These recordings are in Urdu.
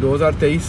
2023।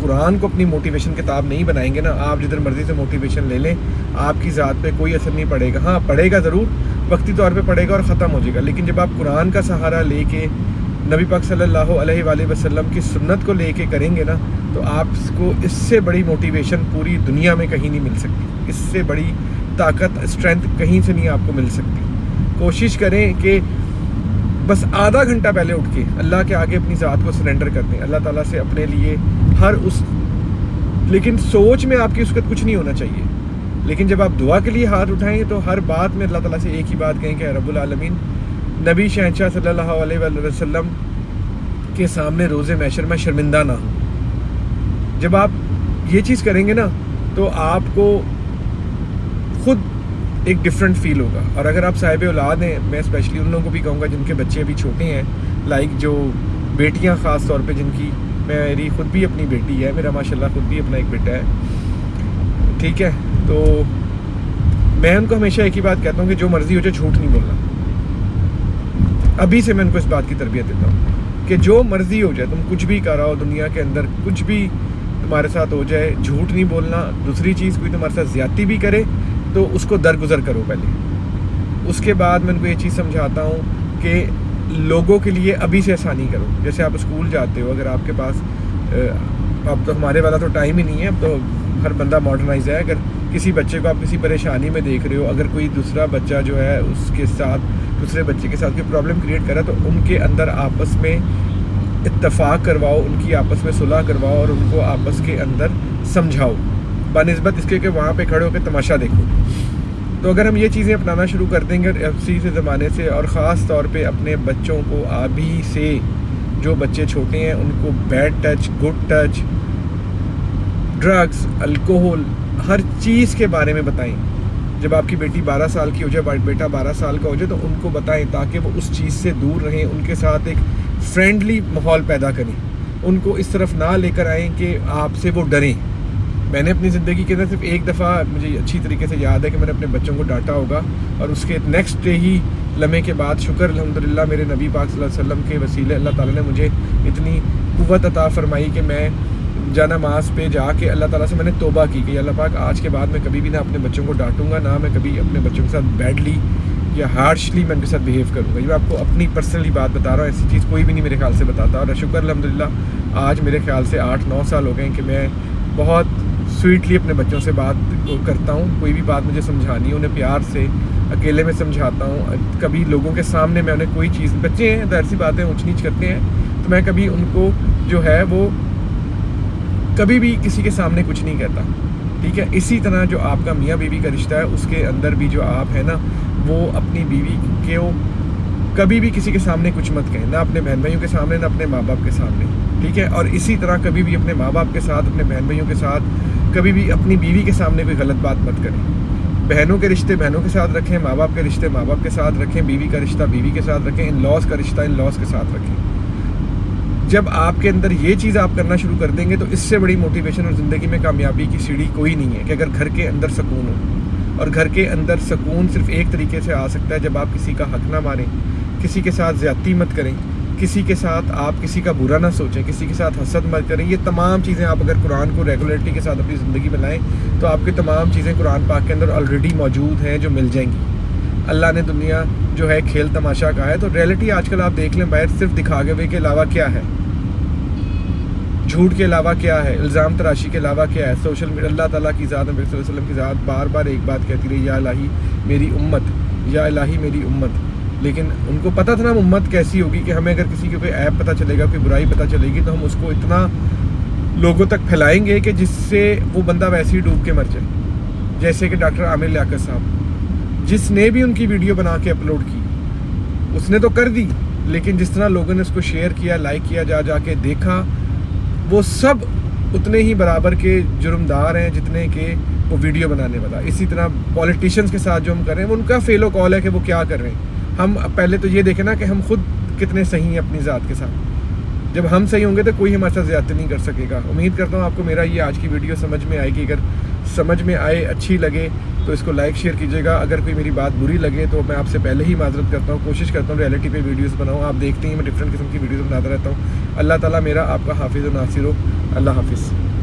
قرآن کو اپنی موٹیویشن کتاب نہیں بنائیں گے نا، آپ جدھر مرضی سے موٹیویشن لے لیں، آپ کی ذات پہ کوئی اثر نہیں پڑے گا. ہاں پڑے گا ضرور، وقتی طور پہ پڑے گا اور ختم ہو جائے گا. لیکن جب آپ قرآن کا سہارا لے کے نبی پاک صلی اللہ علیہ وآلہ وسلم کی سنت کو لے کے کریں گے نا، تو آپ کو اس سے بڑی موٹیویشن پوری دنیا میں کہیں نہیں مل سکتی. اس سے بڑی طاقت، اسٹرینتھ کہیں سے نہیں آپ کو مل سکتی. کوشش کریں کہ بس آدھا گھنٹہ پہلے اٹھ کے اللہ کے آگے اپنی ذات کو سرنڈر کر دیں اللہ تعالیٰ سے اپنے لیے لیکن سوچ میں آپ کی اس وقت کچھ نہیں ہونا چاہیے. لیکن جب آپ دعا کے لیے ہاتھ اٹھائیں تو ہر بات میں اللہ تعالیٰ سے ایک ہی بات کہیں کہ رب العالمین، نبی شہنشاہ صلی اللہ علیہ وآلہ وسلم کے سامنے روز محشر میں شرمندہ نہ ہوں. جب آپ یہ چیز کریں گے نا تو آپ کو خود ایک ڈفرینٹ فیل ہوگا. اور اگر آپ صاحب اولاد ہیں، میں اسپیشلی ان لوگوں کو بھی کہوں گا جن کے بچے ابھی چھوٹے ہیں، لائک جو بیٹیاں خاص طور پہ جن کی، میری خود بھی اپنی بیٹی ہے، میرا ماشاءاللہ خود بھی اپنا ایک بیٹا ہے، ٹھیک ہے. تو میں ان کو ہمیشہ ایک ہی بات کہتا ہوں کہ جو مرضی ہو جائے جھوٹ نہیں بولنا. ابھی سے میں ان کو اس بات کی تربیت دیتا ہوں کہ جو مرضی ہو جائے، تم کچھ بھی کر رہا ہو دنیا کے اندر، کچھ بھی تمہارے ساتھ ہو جائے، جھوٹ نہیں بولنا. دوسری چیز، کوئی تمہارے ساتھ زیادتی بھی کرے تو اس کو درگزر کرو پہلے. اس کے بعد میں ان کو یہ چیز سمجھاتا ہوں کہ لوگوں کے لیے ابھی سے آسانی کرو. جیسے آپ اسکول جاتے ہو، اگر آپ کے پاس اب تو ہمارے والا تو ٹائم ہی نہیں ہے، اب تو ہر بندہ ماڈرنائز ہے. اگر کسی بچے کو آپ کسی پریشانی میں دیکھ رہے ہو، اگر کوئی دوسرا بچہ جو ہے اس کے ساتھ، دوسرے بچے کے ساتھ کوئی پرابلم کریٹ کرا، تو ان کے اندر آپس میں اتفاق کرواؤ، ان کی آپس میں صلح کرواؤ اور ان کو آپس کے اندر سمجھاؤ، بنسبت اس کے کہ وہاں پہ کھڑے ہو کے تماشا دیکھو. تو اگر ہم یہ چیزیں اپنانا شروع کر دیں گے اسی سے زمانے سے، اور خاص طور پہ اپنے بچوں کو ابھی سے، جو بچے چھوٹے ہیں ان کو bad touch, good touch, drugs, alcohol, ہر چیز کے بارے میں بتائیں. جب آپ کی بیٹی 12 سال کی ہو جائے، بیٹا 12 سال کا ہو جائے، تو ان کو بتائیں تاکہ وہ اس چیز سے دور رہیں. ان کے ساتھ ایک فرینڈلی ماحول پیدا کریں، ان کو اس طرف نہ لے کر آئیں کہ آپ سے وہ ڈریں. میں نے اپنی زندگی کے اندر صرف ایک دفعہ، مجھے اچھی طریقے سے یاد ہے کہ میں نے اپنے بچوں کو ڈانٹا ہوگا، اور اس کے نیکسٹ ڈے ہی لمحے کے بعد، شکر الحمدللہ میرے نبی پاک صلی اللہ علیہ وسلم کے وسیلے اللہ تعالیٰ نے مجھے اتنی قوت عطا فرمائی کہ میں جانماز پہ جا کے اللہ تعالیٰ سے میں نے توبہ کی کہ اللہ پاک آج کے بعد میں کبھی بھی نہ اپنے بچوں کو ڈانٹوں گا، نہ میں کبھی اپنے بچوں کے ساتھ بیڈلی یا ہارشلی میں ان کے ساتھ بیہیو کروں گا. یہ میں آپ کو اپنی پرسنلی بات بتا رہا ہوں، ایسی چیز کوئی بھی نہیں میرے خیال سے بتاتا. اور شکر الحمدللہ آج میرے خیال سے 8-9 سال ہو گئے ہیں کہ میں بہت سویٹلی اپنے بچوں سے بات کرتا ہوں. کوئی بھی بات مجھے سمجھانی ہے انہیں پیار سے اکیلے میں سمجھاتا ہوں. کبھی لوگوں کے سامنے میں انہیں کوئی چیز، بچے ہیں ظاہر سی باتیں اونچ نیچ کرتے ہیں، تو میں کبھی ان کو جو ہے وہ کبھی بھی کسی کے سامنے کچھ نہیں کہتا، ٹھیک ہے. اسی طرح جو آپ کا میاں بیوی کا رشتہ ہے، اس کے اندر بھی جو آپ ہیں نا، وہ اپنی بیوی کو کبھی بھی کسی کے سامنے کچھ مت کہیں، نہ اپنے بہن بھائیوں کے سامنے، نہ اپنے ماں باپ کے سامنے، ٹھیک ہے. اور اسی طرح کبھی بھی اپنے ماں باپ کے ساتھ، اپنے بہن بھائیوں کے ساتھ، کبھی بھی اپنی بیوی کے سامنے کوئی غلط بات مت کریں. بہنوں کے رشتے بہنوں کے ساتھ رکھیں، ماں باپ کے رشتے ماں باپ کے ساتھ رکھیں، بیوی کا رشتہ بیوی کے ساتھ رکھیں، ان لاز کا رشتہ ان لاز کے ساتھ رکھیں. جب آپ کے اندر یہ چیز آپ کرنا شروع کر دیں گے تو اس سے بڑی موٹیویشن اور زندگی میں کامیابی کی سیڑھی کوئی نہیں ہے کہ اگر گھر کے اندر سکون ہو. اور گھر کے اندر سکون صرف ایک طریقے سے آ سکتا ہے جب آپ کسی کا حق نہ ماریں، کسی کے ساتھ زیادتی مت کریں، کسی کے ساتھ آپ کسی کا برا نہ سوچیں، کسی کے ساتھ حسد مت کریں. یہ تمام چیزیں آپ اگر قرآن کو ریگولیرٹی کے ساتھ اپنی زندگی میں لائیں تو آپ کے تمام چیزیں قرآن پاک کے اندر آلریڈی موجود ہیں جو مل جائیں گی. اللہ نے دنیا جو ہے کھیل تماشا کا ہے، تو ریئلٹی آج کل آپ دیکھ لیں باہر صرف دکھاوے ہوئے کے علاوہ کیا ہے، جھوٹ کے علاوہ کیا ہے، الزام تراشی کے علاوہ کیا ہے. سوشل میڈیا، اللہ تعالیٰ کی ذات، نبی صلی اللہ علیہ وسلم کی ذات بار بار ایک بات کہتی رہی، یا الہی میری امت، یا الہی میری امت. لیکن ان کو پتہ تھا نا امت کیسی ہوگی، کہ ہمیں اگر کسی کی کوئی عیب پتہ چلے گا، کوئی برائی پتہ چلے گی، تو ہم اس کو اتنا لوگوں تک پھیلائیں گے کہ جس سے وہ بندہ ویسے ہی ڈوب کے مر جائے. جیسے کہ ڈاکٹر عامر لیاقت صاحب، جس نے بھی ان کی ویڈیو بنا کے اپلوڈ کی، اس نے تو کر دی، لیکن جس طرح لوگوں نے اس کو شیئر کیا، لائک کیا، جا کے دیکھا، وہ سب اتنے ہی برابر کے جرمدار ہیں جتنے کہ وہ ویڈیو بنانے والا. اسی طرح پولیٹیشنز کے ساتھ جو ہم کر رہے ہیں، وہ ان کا فیل و قول ہے کہ وہ کیا کر رہے ہیں. ہم پہلے تو یہ دیکھیں نا کہ ہم خود کتنے صحیح ہیں اپنی ذات کے ساتھ. جب ہم صحیح ہوں گے تو کوئی ہمارے ساتھ زیادتی نہیں کر سکے گا. امید کرتا ہوں آپ کو میرا یہ آج کی ویڈیو سمجھ میں آئے گی. اگر سمجھ میں آئے، اچھی لگے تو اس کو لائک شیئر کیجیے گا. اگر کوئی میری بات بری لگے تو میں آپ سے پہلے ہی معذرت کرتا ہوں. کوشش کرتا ہوں ریئلٹی پہ ویڈیوز بناؤں. آپ دیکھتے ہیں میں ڈفرینٹ قسم کی ویڈیوز بناتا رہتا ہوں. اللہ تعالیٰ میرا آپ کا حافظ و ناصر ہو. اللہ حافظ.